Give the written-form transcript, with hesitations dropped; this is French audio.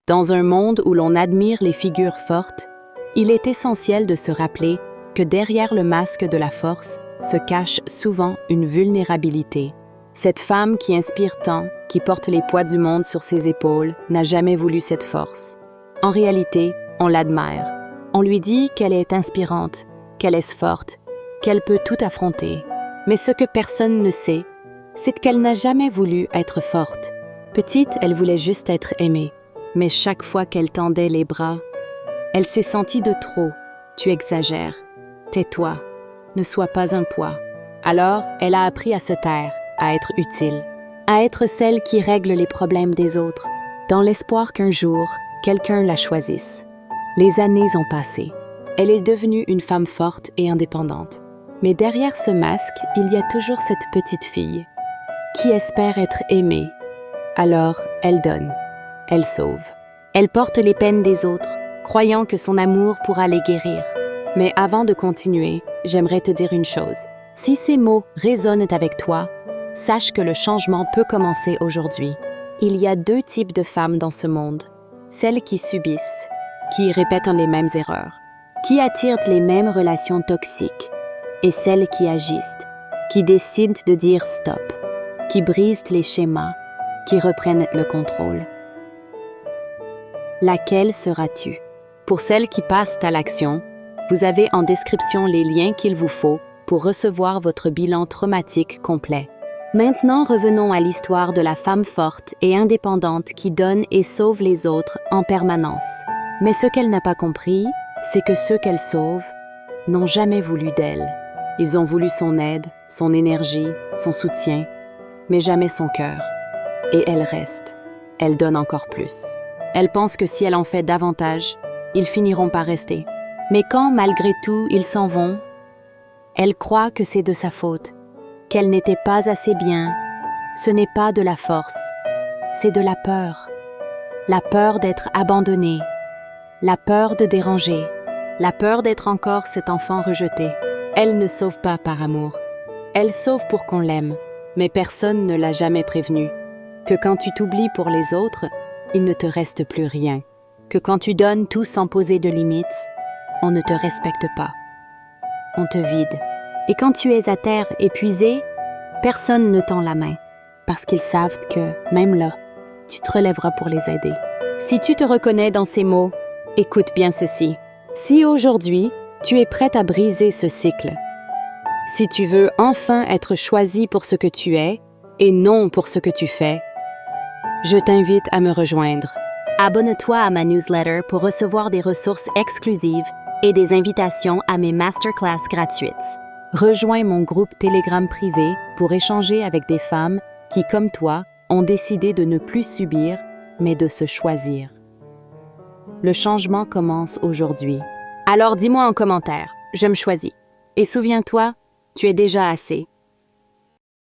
Dans un monde où l'on admire les figures fortes, il est essentiel de se rappeler que derrière le masque de la force se cache souvent une vulnérabilité. Cette femme qui inspire tant, qui porte les poids du monde sur ses épaules, n'a jamais voulu cette force. En réalité, on l'admire. On lui dit qu'elle est inspirante, qu'elle est forte, qu'elle peut tout affronter. Mais ce que personne ne sait, c'est qu'elle n'a jamais voulu être forte. Petite, elle voulait juste être aimée. Mais chaque fois qu'elle tendait les bras, elle s'est sentie de trop. Tu exagères. Tais-toi. Ne sois pas un poids. Alors, elle a appris à se taire, à être utile, à être celle qui règle les problèmes des autres, dans l'espoir qu'un jour, quelqu'un la choisisse. Les années ont passé. Elle est devenue une femme forte et indépendante. Mais derrière ce masque, il y a toujours cette petite fille qui espère être aimée. Alors, elle donne. Elle sauve. Elle porte les peines des autres, croyant que son amour pourra les guérir. Mais avant de continuer, j'aimerais te dire une chose. Si ces mots résonnent avec toi, sache que le changement peut commencer aujourd'hui. Il y a 2 types de femmes dans ce monde. Celles qui subissent, qui répètent les mêmes erreurs, qui attirent les mêmes relations toxiques, et celles qui agissent, qui décident de dire stop, qui brisent les schémas, qui reprennent le contrôle. Laquelle seras-tu? Pour celles qui passent à l'action, vous avez en description les liens qu'il vous faut pour recevoir votre bilan traumatique complet. Maintenant, revenons à l'histoire de la femme forte et indépendante qui donne et sauve les autres en permanence. Mais ce qu'elle n'a pas compris, c'est que ceux qu'elle sauve n'ont jamais voulu d'elle. Ils ont voulu son aide, son énergie, son soutien, mais jamais son cœur. Et elle reste. Elle donne encore plus. Elle pense que si elle en fait davantage, ils finiront par rester. Mais quand, malgré tout, ils s'en vont, elle croit que c'est de sa faute, qu'elle n'était pas assez bien. Ce n'est pas de la force, c'est de la peur. La peur d'être abandonnée, la peur de déranger, la peur d'être encore cet enfant rejeté. Elle ne sauve pas par amour. Elle sauve pour qu'on l'aime, mais personne ne l'a jamais prévenue. Que quand tu t'oublies pour les autres, il ne te reste plus rien. Que quand tu donnes tout sans poser de limites, on ne te respecte pas. On te vide. Et quand tu es à terre épuisé, personne ne tend la main, parce qu'ils savent que, même là, tu te relèveras pour les aider. Si tu te reconnais dans ces mots, écoute bien ceci. Si aujourd'hui, tu es prête à briser ce cycle, si tu veux enfin être choisi pour ce que tu es et non pour ce que tu fais, je t'invite à me rejoindre. Abonne-toi à ma newsletter pour recevoir des ressources exclusives et des invitations à mes masterclass gratuites. Rejoins mon groupe Telegram privé pour échanger avec des femmes qui, comme toi, ont décidé de ne plus subir, mais de se choisir. Le changement commence aujourd'hui. Alors dis-moi en commentaire, je me choisis. Et souviens-toi, tu es déjà assez.